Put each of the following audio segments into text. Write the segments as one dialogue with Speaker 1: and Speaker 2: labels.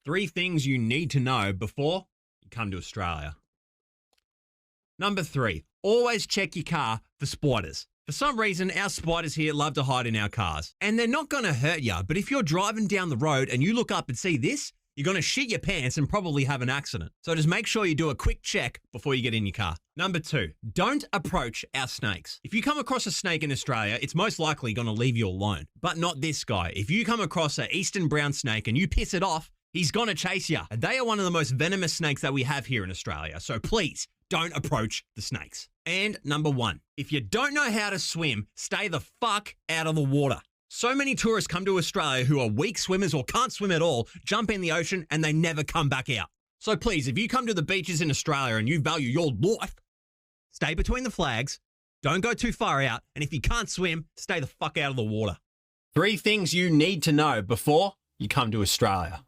Speaker 1: 3 things you need to know before you come to Australia. Number 3, always check your car for spiders. For some reason, our spiders here love to hide in our cars. And they're not going to hurt you, but if you're driving down the road and you look up and see this, you're going to shit your pants and probably have an accident. So just make sure you do a quick check before you get in your car. Number 2, don't approach our snakes. If you come across a snake in Australia, it's most likely going to leave you alone. But not this guy. If you come across an eastern brown snake and you piss it off, he's going to chase you. And they are one of the most venomous snakes that we have here in Australia. So please, don't approach the snakes. And number 1, if you don't know how to swim, stay the fuck out of the water. So many tourists come to Australia who are weak swimmers or can't swim at all, jump in the ocean, and they never come back out. So please, if you come to the beaches in Australia and you value your life, stay between the flags, don't go too far out, and if you can't swim, stay the fuck out of the water. 3 things you need to know before you come to Australia.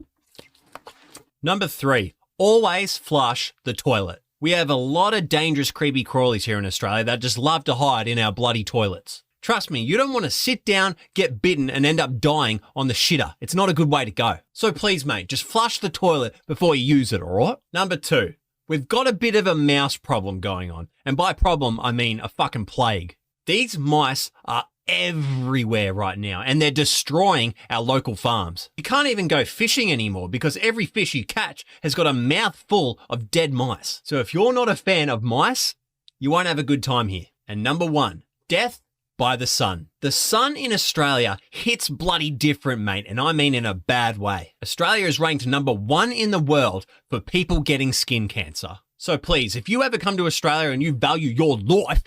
Speaker 1: Number 3, always flush the toilet. We have a lot of dangerous creepy crawlies here in Australia that just love to hide in our bloody toilets. Trust me, you don't want to sit down, get bitten, and end up dying on the shitter. It's not a good way to go. So please, mate, just flush the toilet before you use it, all right? Number 2, we've got a bit of a mouse problem going on. And by problem, I mean a fucking plague. These mice are everywhere right now, and they're destroying our local farms. You can't even go fishing anymore because every fish you catch has got a mouthful of dead mice. So if you're not a fan of mice, you won't have a good time here. And number 1, death by the sun. The sun in Australia hits bloody different, mate, and I mean in a bad way. Australia is ranked number 1 in the world for people getting skin cancer. So please, if you ever come to Australia and you value your life,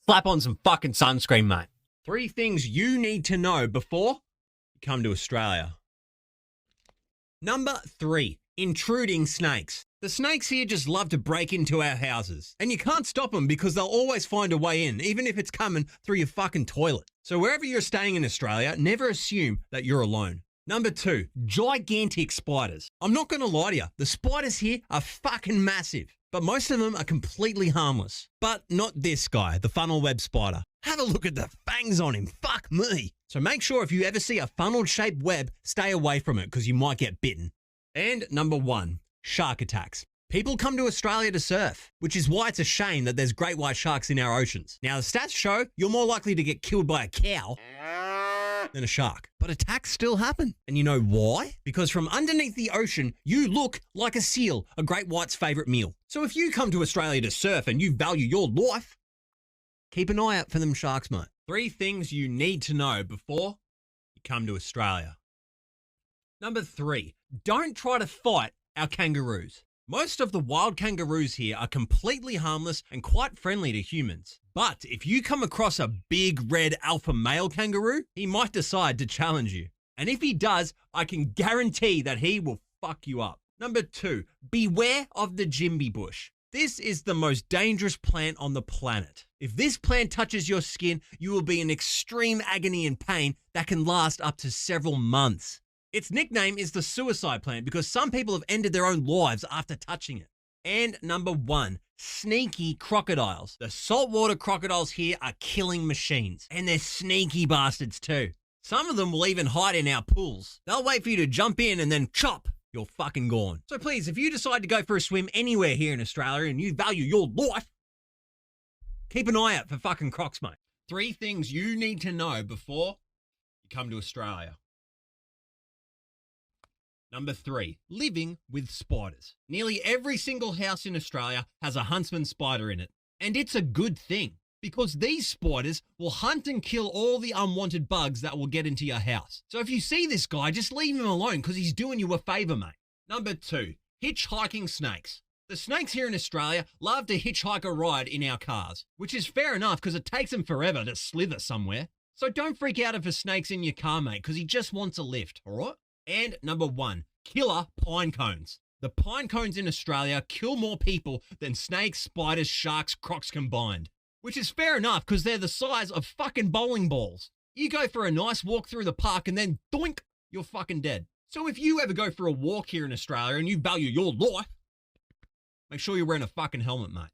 Speaker 1: slap on some fucking sunscreen, mate. 3 things you need to know before you come to Australia. Number 3, intruding snakes. The snakes here just love to break into our houses. And you can't stop them because they'll always find a way in, even if it's coming through your fucking toilet. So wherever you're staying in Australia, never assume that you're alone. Number 2, gigantic spiders. I'm not going to lie to you, the spiders here are fucking massive. But most of them are completely harmless. But not this guy, the funnel web spider. Have a look at the fangs on him, fuck me. So make sure if you ever see a funnel-shaped web, stay away from it because you might get bitten. And number 1, shark attacks. People come to Australia to surf, which is why it's a shame that there's great white sharks in our oceans. Now, the stats show you're more likely to get killed by a cow than a shark. But attacks still happen. And you know why? Because from underneath the ocean, you look like a seal, a great white's favourite meal. So if you come to Australia to surf and you value your life, keep an eye out for them sharks, mate. 3 things you need to know before you come to Australia. Number 3, don't try to fight our kangaroos. Most of the wild kangaroos here are completely harmless and quite friendly to humans. But if you come across a big red alpha male kangaroo, he might decide to challenge you. And if he does, I can guarantee that he will fuck you up. Number 2, beware of the jimby bush. This is the most dangerous plant on the planet. If this plant touches your skin, you will be in extreme agony and pain that can last up to several months. Its nickname is the suicide plant because some people have ended their own lives after touching it. And number 1, sneaky crocodiles. The saltwater crocodiles here are killing machines, and they're sneaky bastards too. Some of them will even hide in our pools. They'll wait for you to jump in and then chop, you're fucking gone. So please, if you decide to go for a swim anywhere here in Australia and you value your life, keep an eye out for fucking crocs, mate. 3 things you need to know before you come to Australia. Number 3, living with spiders. Nearly every single house in Australia has a huntsman spider in it. And it's a good thing because these spiders will hunt and kill all the unwanted bugs that will get into your house. So if you see this guy, just leave him alone because he's doing you a favour, mate. Number 2, hitchhiking snakes. The snakes here in Australia love to hitchhike a ride in our cars, which is fair enough because it takes them forever to slither somewhere. So don't freak out if a snake's in your car, mate, because he just wants a lift, all right? And number 1, killer pine cones. The pine cones in Australia kill more people than snakes, spiders, sharks, crocs combined. Which is fair enough because they're the size of fucking bowling balls. You go for a nice walk through the park and then doink, you're fucking dead. So if you ever go for a walk here in Australia and you value your life, make sure you're wearing a fucking helmet, mate.